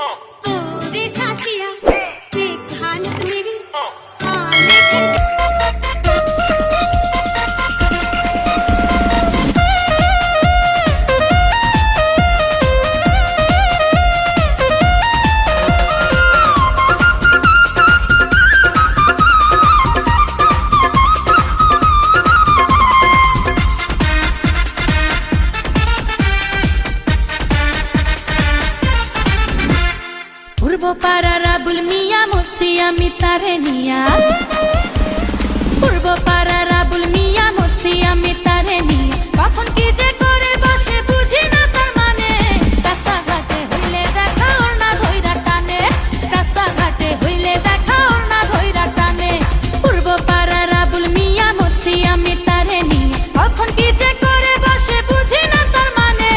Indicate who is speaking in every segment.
Speaker 1: रे साथिया देख हालत मेरी आने
Speaker 2: পূর্ব পাড়ার আবুল মিয়া মরছি আমি তারে নিয়া পূর্ব পাড়ার আবুল মিয়া মরছি আমি তারে নিয়া কখন কি যে করে বসে বুঝি না তার মানে রাস্তাঘাটে হইলে দেখা ওর না ধইরা টানে রাস্তাঘাটে হইলে দেখা ওর না ধইরা টানে পূর্ব পাড়ার আবুল মিয়া মরছি আমি তারে নিয়া কখন কি যে করে বসে বুঝি না তার মানে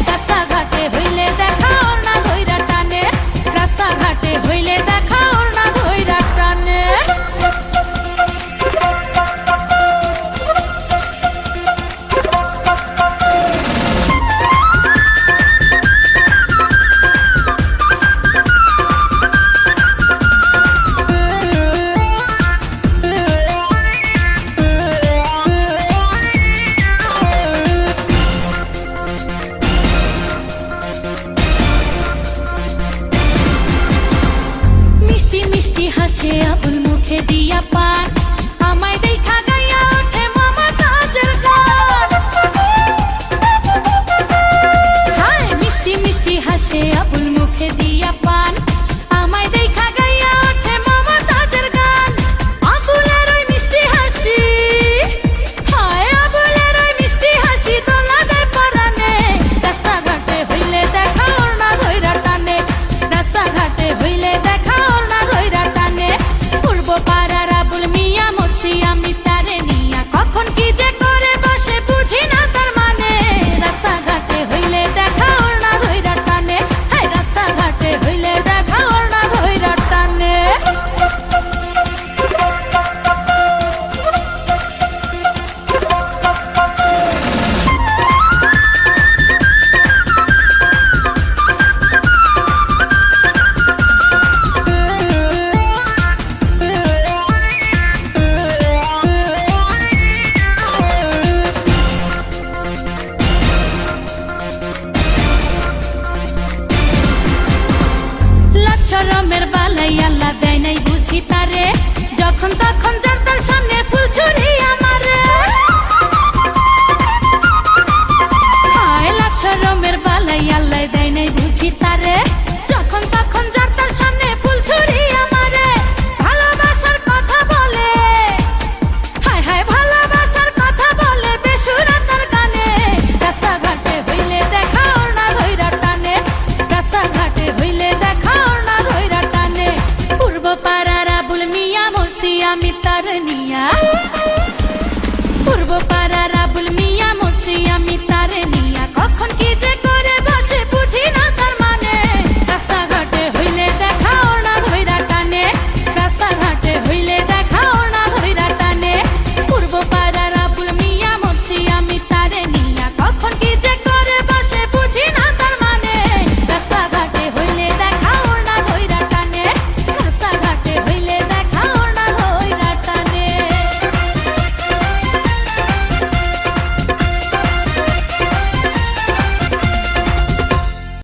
Speaker 2: রাস্তাঘাটে হইলে দেখা ওর না ধইরা টানে রাস্তাঘাটে হইলে দেখা ওর না ধইরা টানে মিষ্টি মিষ্টি হাসে আবুল মুখে দিয়া পান আমায় দেখা গাইয়া ওঠে মামা কাজের গান হায় মিষ্টি মিষ্টি হাসে আবুল